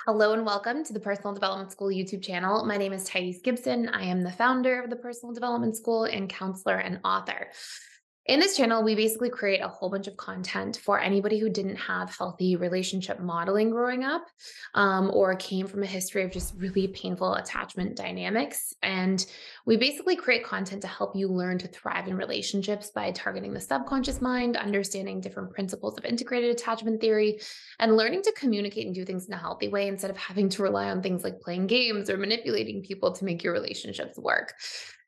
Hello and welcome to the Personal Development School YouTube channel. My name is Gibson. I am the founder of the Personal Development School and counselor and author. In this channel, we basically create a whole bunch of content for anybody who didn't have healthy relationship modeling growing up, or came from a history of just really painful attachment dynamics. And we basically create content to help you learn to thrive in relationships by targeting the subconscious mind, understanding different principles of integrated attachment theory, and learning to communicate and do things in a healthy way instead of having to rely on things like playing games or manipulating people to make your relationships work.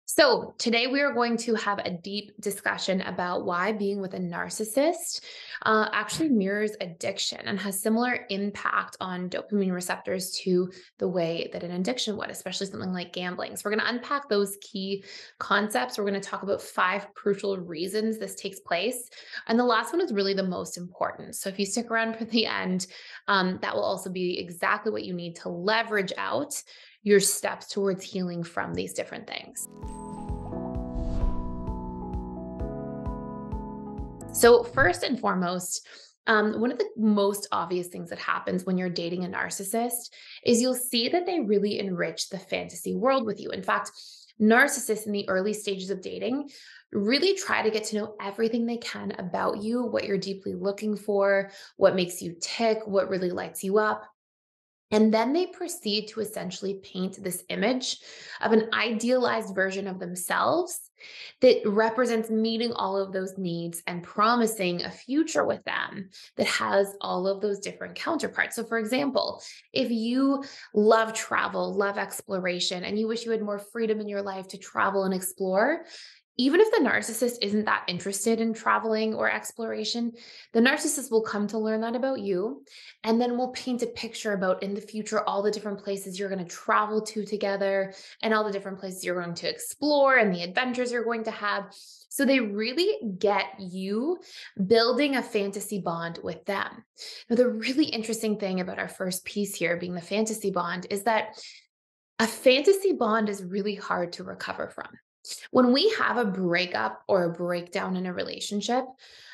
So, today we are going to have a deep discussion about why being with a narcissist actually mirrors addiction and has similar impact on dopamine receptors to the way that an addiction would, especially something like gambling. So, we're going to unpack those key concepts. We're going to talk about 5 crucial reasons this takes place. And the last one is really the most important. So, if you stick around for the end, that will also be exactly what you need to leverage out your steps towards healing from these different things. So, first and foremost, one of the most obvious things that happens when you're dating a narcissist is you'll see that they really enrich the fantasy world with you. In fact, narcissists in the early stages of dating really try to get to know everything they can about you, what you're deeply looking for, what makes you tick, what really lights you up. And then they proceed to essentially paint this image of an idealized version of themselves that represents meeting all of those needs and promising a future with them that has all of those different counterparts. So, for example, if you love travel, love exploration, and you wish you had more freedom in your life to travel and explore, even if the narcissist isn't that interested in traveling or exploration, the narcissist will come to learn that about you and then we'll paint a picture about in the future all the different places you're going to travel to together and all the different places you're going to explore and the adventures you're going to have. So they really get you building a fantasy bond with them. Now, the really interesting thing about our first piece here being the fantasy bond is that a fantasy bond is really hard to recover from. When we have a breakup or a breakdown in a relationship,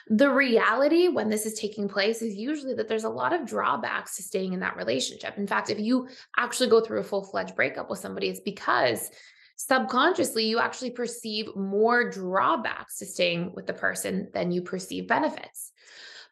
the reality when this is taking place is usually that there's a lot of drawbacks to staying in that relationship. In fact, if you actually go through a full fledged breakup with somebody, it's because subconsciously you actually perceive more drawbacks to staying with the person than you perceive benefits.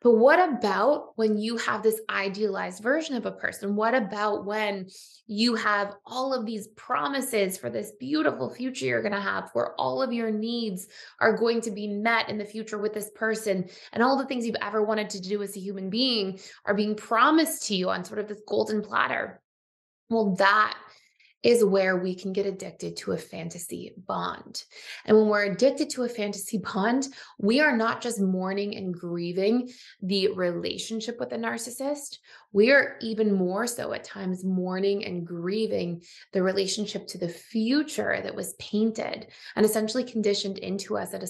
But what about when you have this idealized version of a person? What about when you have all of these promises for this beautiful future you're going to have, where all of your needs are going to be met in the future with this person, and all the things you've ever wanted to do as a human being are being promised to you on sort of this golden platter? Well, that is where we can get addicted to a fantasy bond. And when we're addicted to a fantasy bond, we are not just mourning and grieving the relationship with the narcissist. We are even more so at times mourning and grieving the relationship to the future that was painted and essentially conditioned into us at a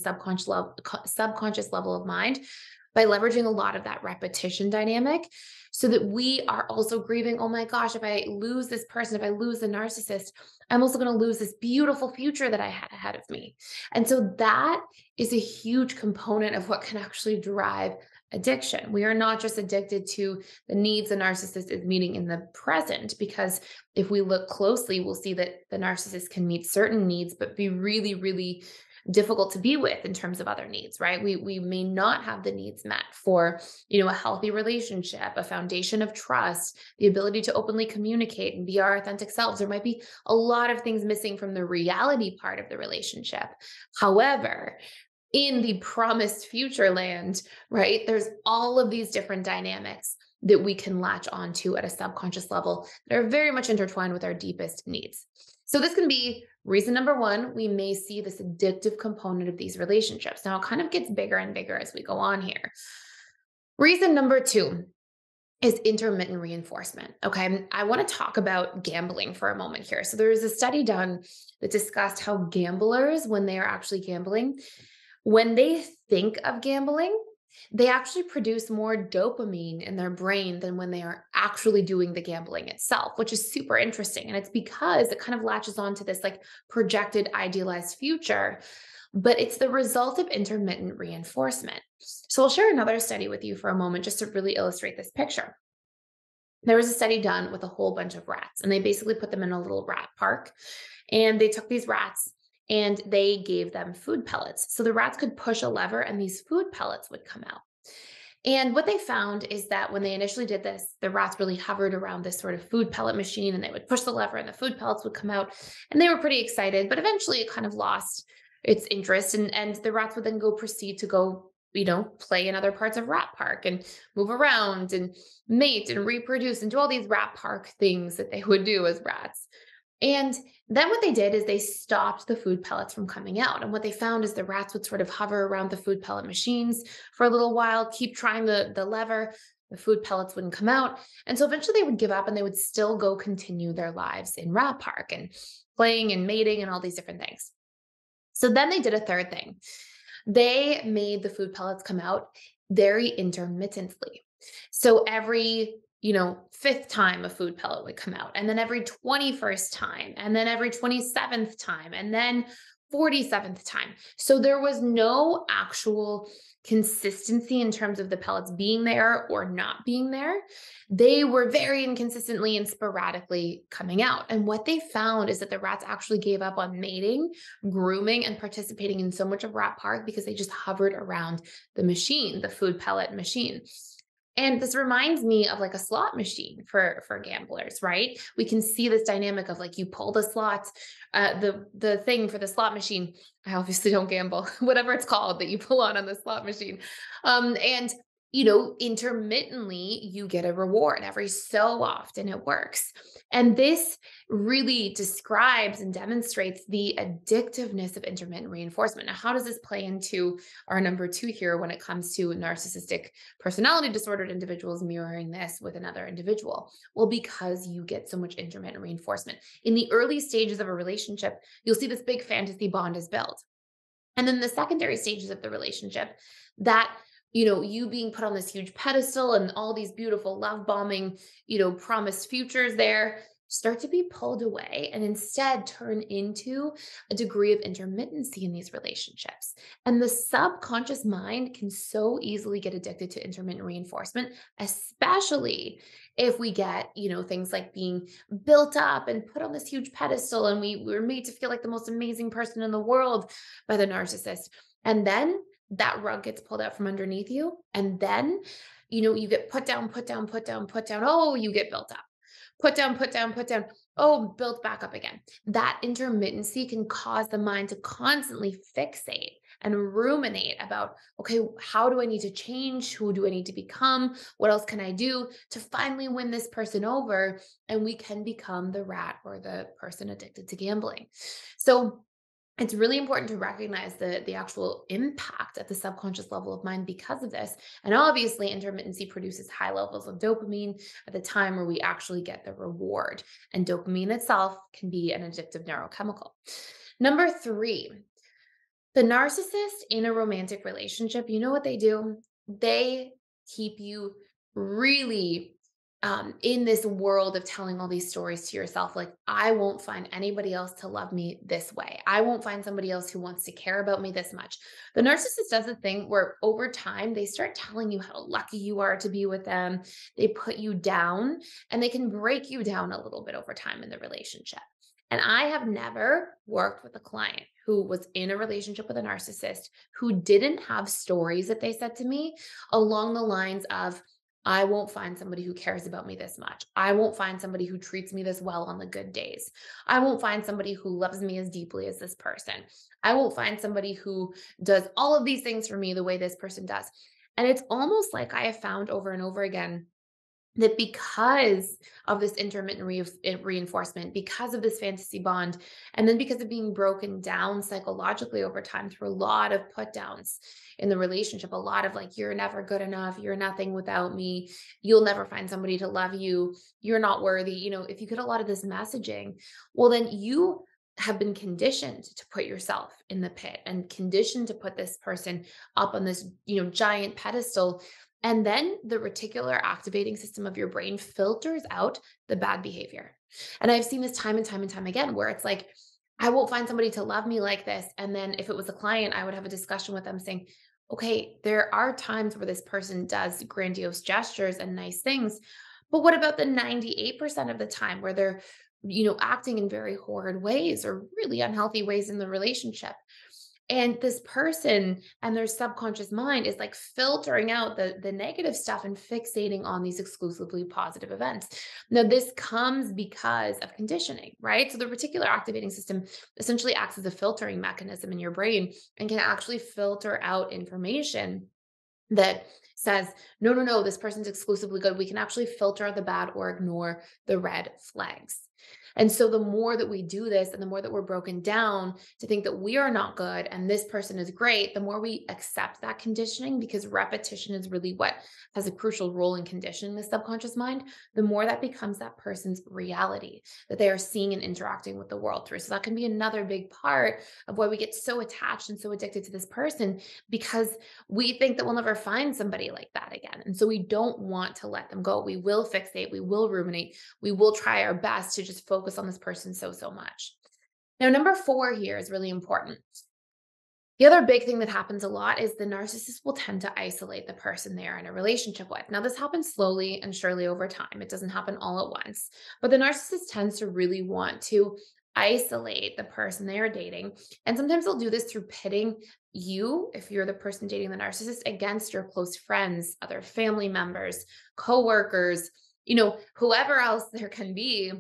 subconscious level of mind by leveraging a lot of that repetition dynamic so that we are also grieving, oh my gosh, if I lose this person, if I lose the narcissist, I'm also going to lose this beautiful future that I had ahead of me. And so that is a huge component of what can actually drive addiction. We are not just addicted to the needs the narcissist is meeting in the present, because if we look closely, we'll see that the narcissist can meet certain needs, but be really, really difficult to be with in terms of other needs, right? We may not have the needs met for, a healthy relationship, a foundation of trust, the ability to openly communicate and be our authentic selves. There might be a lot of things missing from the reality part of the relationship. However, in the promised future land, right, there's all of these different dynamics that we can latch onto at a subconscious level that are very much intertwined with our deepest needs. So this can be reason number one. We may see this addictive component of these relationships. Now it kind of gets bigger and bigger as we go on here. Reason number two is intermittent reinforcement. Okay. I want to talk about gambling for a moment here. So there was a study done that discussed how gamblers, when they are actually gambling, when they think of gambling, they actually produce more dopamine in their brain than when they are actually doing the gambling itself, which is super interesting. And it's because it kind of latches on to this like projected idealized future, but it's the result of intermittent reinforcement. So I'll share another study with you for a moment just to really illustrate this picture. There was a study done with a whole bunch of rats, and they basically put them in a little rat park. And they took these rats and they gave them food pellets. So the rats could push a lever and these food pellets would come out. And what they found is that when they initially did this, the rats really hovered around this sort of food pellet machine and they would push the lever and the food pellets would come out. And they were pretty excited, but eventually it kind of lost its interest. And the rats would then go proceed to go, play in other parts of Rat Park and move around and mate and reproduce and do all these Rat Park things that they would do as rats. And then what they did is they stopped the food pellets from coming out. And what they found is the rats would sort of hover around the food pellet machines for a little while, keep trying the lever. The food pellets wouldn't come out. And so eventually they would give up and they would still go continue their lives in Rat Park and playing and mating and all these different things. So then they did a third thing. They made the food pellets come out very intermittently. So every, fifth time a food pellet would come out, and then every 21st time, and then every 27th time, and then 47th time. So there was no actual consistency in terms of the pellets being there or not being there. They were very inconsistently and sporadically coming out. And what they found is that the rats actually gave up on mating, grooming, and participating in so much of Rat Park because they just hovered around the machine, the food pellet machine. And this reminds me of like a slot machine for gamblers, right? We can see this dynamic of like you pull the slot, the thing for the slot machine. I obviously don't gamble, whatever it's called that you pull on the slot machine, and intermittently you get a reward every so often. It works, and this really describes and demonstrates the addictiveness of intermittent reinforcement. Now, how does this play into our number two here when it comes to narcissistic personality disordered individuals mirroring this with another individual? Well, because you get so much intermittent reinforcement. In the early stages of a relationship, you'll see this big fantasy bond is built. And then the secondary stages of the relationship, that you being put on this huge pedestal and all these beautiful love bombing, promised futures there start to be pulled away and instead turn into a degree of intermittency in these relationships. And the subconscious mind can so easily get addicted to intermittent reinforcement, especially if we get, things like being built up and put on this huge pedestal and we're made to feel like the most amazing person in the world by the narcissist. And then that rug gets pulled out from underneath you. And then, you get put down, put down, put down, put down. Oh, you get built up. Put down, put down, put down. Oh, built back up again. That intermittency can cause the mind to constantly fixate and ruminate about, okay, how do I need to change? Who do I need to become? What else can I do to finally win this person over? And we can become the rat or the person addicted to gambling. So it's really important to recognize the actual impact at the subconscious level of mind because of this. And obviously, intermittency produces high levels of dopamine at the time where we actually get the reward. And dopamine itself can be an addictive neurochemical. Number three, the narcissist in a romantic relationship, you know what they do? They keep you really in this world of telling all these stories to yourself, like, I won't find anybody else to love me this way. I won't find somebody else who wants to care about me this much. The narcissist does a thing where over time, they start telling you how lucky you are to be with them. They put you down and they can break you down a little bit over time in the relationship. And I have never worked with a client who was in a relationship with a narcissist who didn't have stories that they said to me along the lines of, I won't find somebody who cares about me this much. I won't find somebody who treats me this well on the good days. I won't find somebody who loves me as deeply as this person. I won't find somebody who does all of these things for me the way this person does. And it's almost like I have found over and over again that because of this intermittent reinforcement, because of this fantasy bond, and then because of being broken down psychologically over time through a lot of put downs in the relationship, a lot of like, you're never good enough, you're nothing without me, you'll never find somebody to love you, you're not worthy. If you get a lot of this messaging, well, then you have been conditioned to put yourself in the pit and conditioned to put this person up on this, giant pedestal. And then the reticular activating system of your brain filters out the bad behavior. And I've seen this time and time and time again, where it's like, I won't find somebody to love me like this. And then if it was a client, I would have a discussion with them saying, okay, there are times where this person does grandiose gestures and nice things, But what about the 98% of the time where they're, acting in very horrid ways or really unhealthy ways in the relationship? And this person and their subconscious mind is like filtering out the negative stuff and fixating on these exclusively positive events. Now, this comes because of conditioning, right? So the reticular activating system essentially acts as a filtering mechanism in your brain and can actually filter out information that says, no, no, no, this person's exclusively good. We can actually filter out the bad or ignore the red flags. And so the more that we do this and the more that we're broken down to think that we are not good and this person is great, the more we accept that conditioning, because repetition is really what has a crucial role in conditioning the subconscious mind, the more that becomes that person's reality that they are seeing and interacting with the world through. So that can be another big part of why we get so attached and so addicted to this person, because we think that we'll never find somebody like that again. And so we don't want to let them go. We will fixate, we will ruminate, we will try our best to just focus on this person so, so much. Now, number 4 here is really important. The other big thing that happens a lot is the narcissist will tend to isolate the person they are in a relationship with. Now, this happens slowly and surely over time. It doesn't happen all at once, but the narcissist tends to really want to isolate the person they are dating. And sometimes they'll do this through pitting you, if you're the person dating the narcissist, against your close friends, other family members, coworkers, whoever else there can be.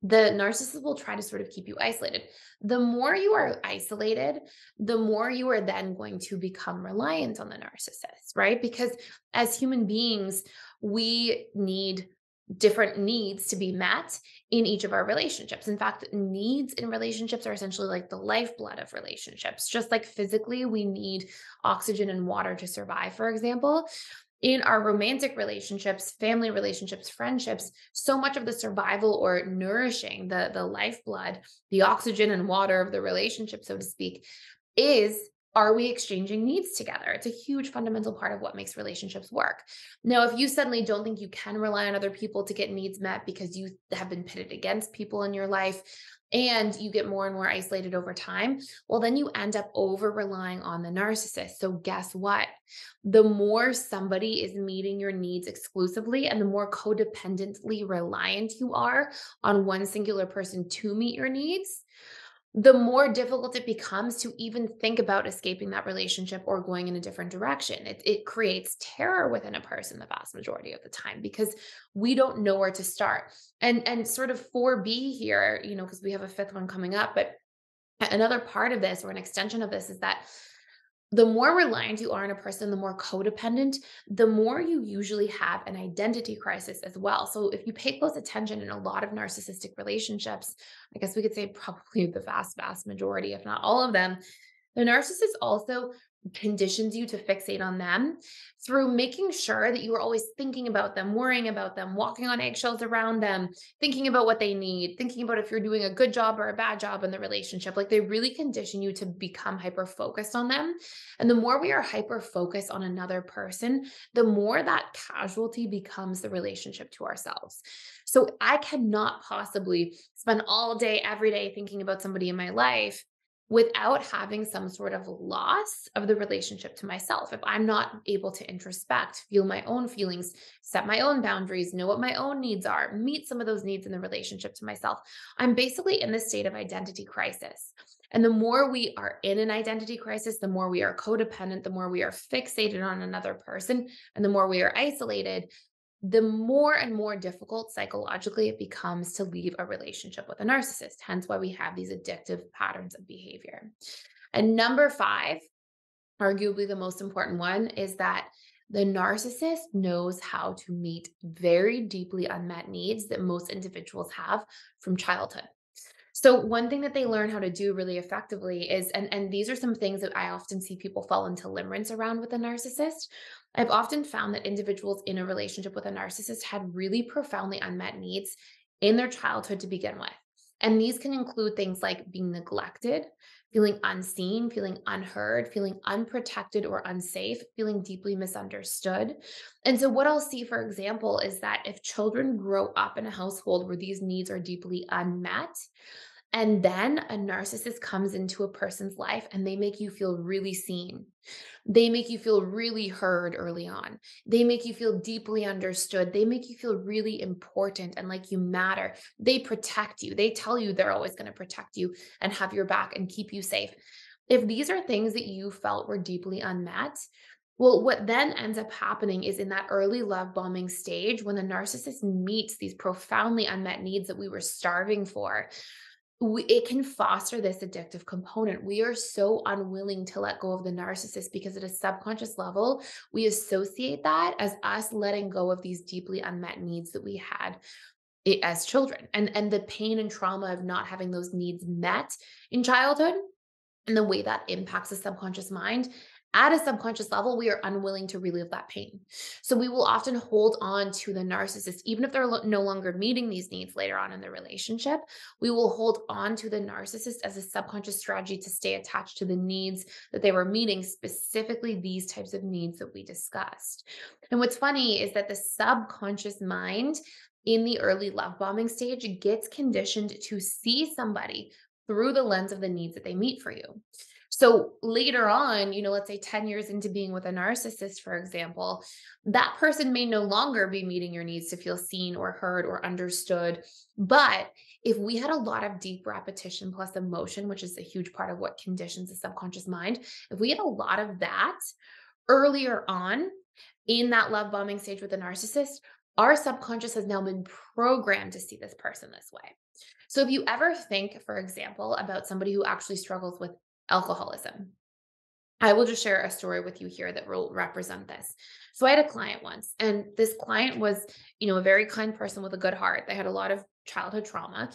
The narcissist will try to sort of keep you isolated. The more you are isolated, the more you are then going to become reliant on the narcissist, right? Because as human beings, we need different needs to be met in each of our relationships. In fact, needs in relationships are essentially like the lifeblood of relationships. Just like physically, we need oxygen and water to survive, for example, in our romantic relationships, family relationships, friendships, so much of the survival or nourishing, the lifeblood, the oxygen and water of the relationship, so to speak, is, are we exchanging needs together? It's a huge fundamental part of what makes relationships work. Now, if you suddenly don't think you can rely on other people to get needs met because you have been pitted against people in your life and you get more and more isolated over time, well, then you end up over relying on the narcissist. So, guess what? The more somebody is meeting your needs exclusively and the more codependently reliant you are on one singular person to meet your needs, the more difficult it becomes to even think about escaping that relationship or going in a different direction. It creates terror within a person the vast majority of the time, because we don't know where to start. And sort of 4B here, because we have a fifth one coming up, but another part of this or an extension of this is that the more reliant you are on a person, the more codependent, the more you usually have an identity crisis as well. So if you pay close attention in a lot of narcissistic relationships, I guess we could say probably the vast, vast majority, if not all of them, the narcissist also conditions you to fixate on them through making sure that you are always thinking about them, worrying about them, walking on eggshells around them, thinking about what they need, thinking about if you're doing a good job or a bad job in the relationship. Like, they really condition you to become hyper focused on them. And the more we are hyper focused on another person, the more that casualty becomes the relationship to ourselves. So I cannot possibly spend all day, every day thinking about somebody in my life without having some sort of loss of the relationship to myself. If I'm not able to introspect, feel my own feelings, set my own boundaries, know what my own needs are, meet some of those needs in the relationship to myself, I'm basically in this state of identity crisis. And the more we are in an identity crisis, the more we are codependent, the more we are fixated on another person, and the more we are isolated, the more and more difficult psychologically it becomes to leave a relationship with a narcissist. Hence why we have these addictive patterns of behavior. And number 5, arguably the most important one, is that the narcissist knows how to meet very deeply unmet needs that most individuals have from childhood. So one thing that they learn how to do really effectively is, and these are some things that I often see people fall into limerence around with a narcissist. I've often found that individuals in a relationship with a narcissist had really profoundly unmet needs in their childhood to begin with. And these can include things like being neglected, feeling unseen, feeling unheard, feeling unprotected or unsafe, feeling deeply misunderstood. And so, what I'll see, for example, is that if children grow up in a household where these needs are deeply unmet, And then a narcissist comes into a person's life and they make you feel really seen. They make you feel really heard early on. They make you feel deeply understood. They make you feel really important and like you matter. They protect you. They tell you they're always going to protect you and have your back and keep you safe. If these are things that you felt were deeply unmet, well, what then ends up happening is in that early love bombing stage, when the narcissist meets these profoundly unmet needs that we were starving for, it can foster this addictive component. We are so unwilling to let go of the narcissist because at a subconscious level, we associate that as us letting go of these deeply unmet needs that we had as children. And the pain and trauma of not having those needs met in childhood and the way that impacts the subconscious mind. At a subconscious level, we are unwilling to relive that pain. So we will often hold on to the narcissist, even if they're no longer meeting these needs later on in the relationship. We will hold on to the narcissist as a subconscious strategy to stay attached to the needs that they were meeting, specifically these types of needs that we discussed. And what's funny is that the subconscious mind in the early love bombing stage gets conditioned to see somebody through the lens of the needs that they meet for you. So later on, let's say 10 years into being with a narcissist, for example, that person may no longer be meeting your needs to feel seen or heard or understood. But if we had a lot of deep repetition plus emotion, which is a huge part of what conditions the subconscious mind, if we had a lot of that earlier on in that love bombing stage with a narcissist, our subconscious has now been programmed to see this person this way. So if you ever think, for example, about somebody who actually struggles with alcoholism, I will just share a story with you here that will represent this. So I had a client once, and this client was, a very kind person with a good heart. They had a lot of childhood trauma.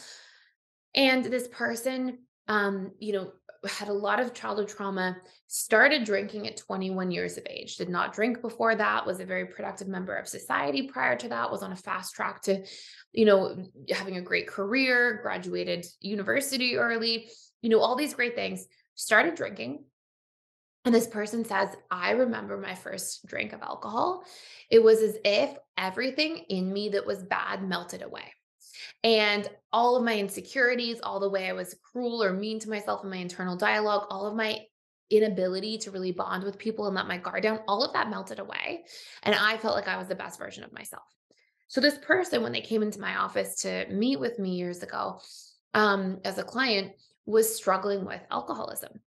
And this person, had a lot of childhood trauma, started drinking at 21 years of age, did not drink before that, was a very productive member of society prior to that, was on a fast track to, having a great career, graduated university early, all these great things, started drinking. And this person says, I remember my first drink of alcohol. It was as if everything in me that was bad melted away. And all of my insecurities, all the way I was cruel or mean to myself in my internal dialogue, all of my inability to really bond with people and let my guard down, all of that melted away. And I felt like I was the best version of myself. So this person, when they came into my office to meet with me years ago, as a client, was struggling with alcoholism.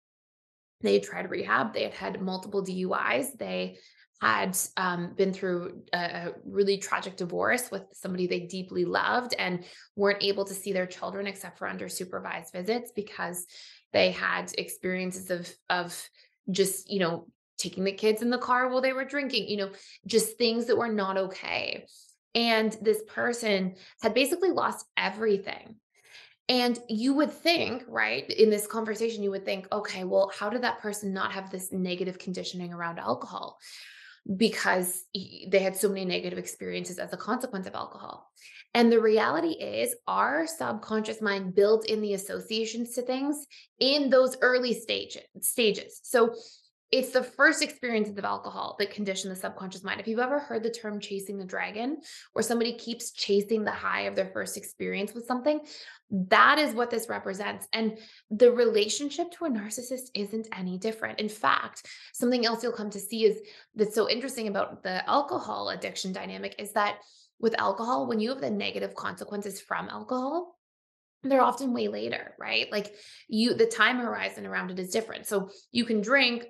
They had tried rehab. They had had multiple DUIs. They had been through a really tragic divorce with somebody they deeply loved and weren't able to see their children except for under supervised visits because they had experiences of just, taking the kids in the car while they were drinking, just things that were not okay. And this person had basically lost everything. And you would think, right, in this conversation, you would think, okay, well, how did that person not have this negative conditioning around alcohol? Because they had so many negative experiences as a consequence of alcohol. And the reality is, our subconscious mind builds in the associations to things in those early stages. So it's the first experiences of alcohol that condition the subconscious mind. If you've ever heard the term chasing the dragon, where somebody keeps chasing the high of their first experience with something, that is what this represents. And the relationship to a narcissist isn't any different. In fact, something else you'll come to see is that's so interesting about the alcohol addiction dynamic is that with alcohol, when you have the negative consequences from alcohol, they're often way later, right? Like the time horizon around it is different. So you can drink,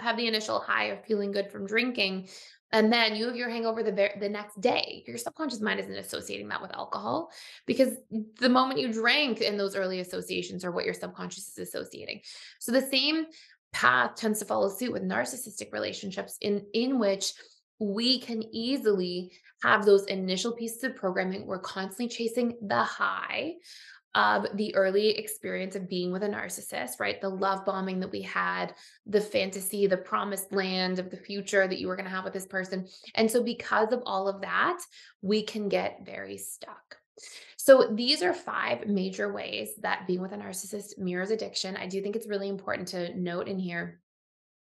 have the initial high of feeling good from drinking, and then you have your hangover the next day. Your subconscious mind isn't associating that with alcohol because the moment you drank and those early associations are what your subconscious is associating. So the same path tends to follow suit with narcissistic relationships in which we can easily have those initial pieces of programming. We're constantly chasing the high of the early experience of being with a narcissist, right? The love bombing that we had, the fantasy, the promised land of the future that you were going to have with this person. And so, because of all of that, we can get very stuck. So, these are 5 major ways that being with a narcissist mirrors addiction. I do think it's really important to note in here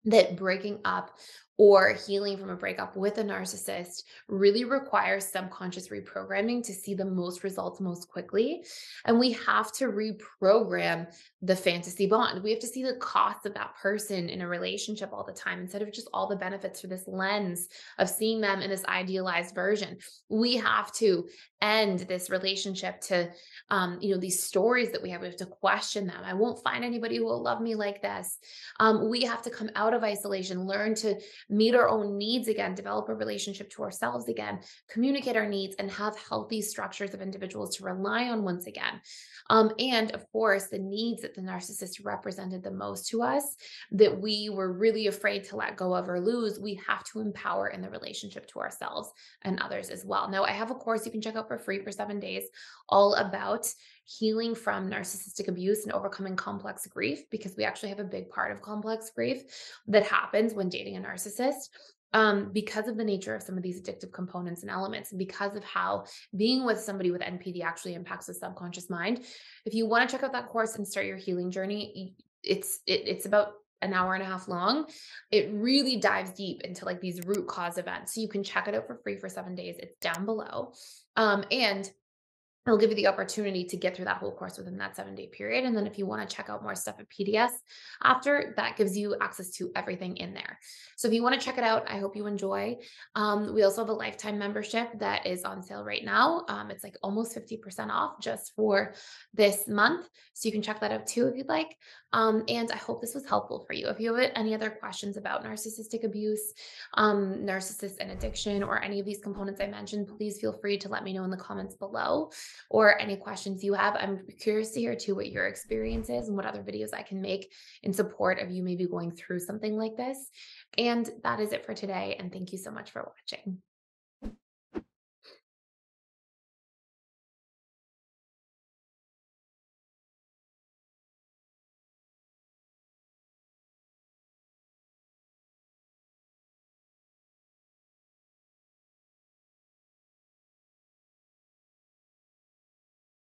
that breaking up or healing from a breakup with a narcissist really requires subconscious reprogramming to see the most results most quickly. And we have to reprogram the fantasy bond. We have to see the cost of that person in a relationship all the time instead of just all the benefits through this lens of seeing them in this idealized version. We have to end this relationship to, these stories that we have to question them. I won't find anybody who will love me like this. We have to come out of isolation, learn to meet our own needs again, develop a relationship to ourselves again, communicate our needs, and have healthy structures of individuals to rely on once again. And of course, the needs that the narcissist represented the most to us that we were really afraid to let go of or lose, we have to empower in the relationship to ourselves and others as well. Now, I have a course you can check out for free for 7 days all about healing from narcissistic abuse and overcoming complex grief, because we actually have a big part of complex grief that happens when dating a narcissist. Because of the nature of some of these addictive components and elements, and because of how being with somebody with NPD actually impacts the subconscious mind. If you want to check out that course and start your healing journey, it's about an hour and a half long. It really dives deep into like these root cause events. So you can check it out for free for 7 days. It's down below. And it'll give you the opportunity to get through that whole course within that 7-day period. And then if you want to check out more stuff at PDS after, that gives you access to everything in there. So if you want to check it out, I hope you enjoy. We also have a lifetime membership that is on sale right now. It's like almost 50% off just for this month. So you can check that out too if you'd like. And I hope this was helpful for you. If you have any other questions about narcissistic abuse, narcissist and addiction, or any of these components I mentioned, please feel free to let me know in the comments below, or any questions you have. I'm curious to hear too what your experience is and what other videos I can make in support of you maybe going through something like this. And that is it for today. And thank you so much for watching.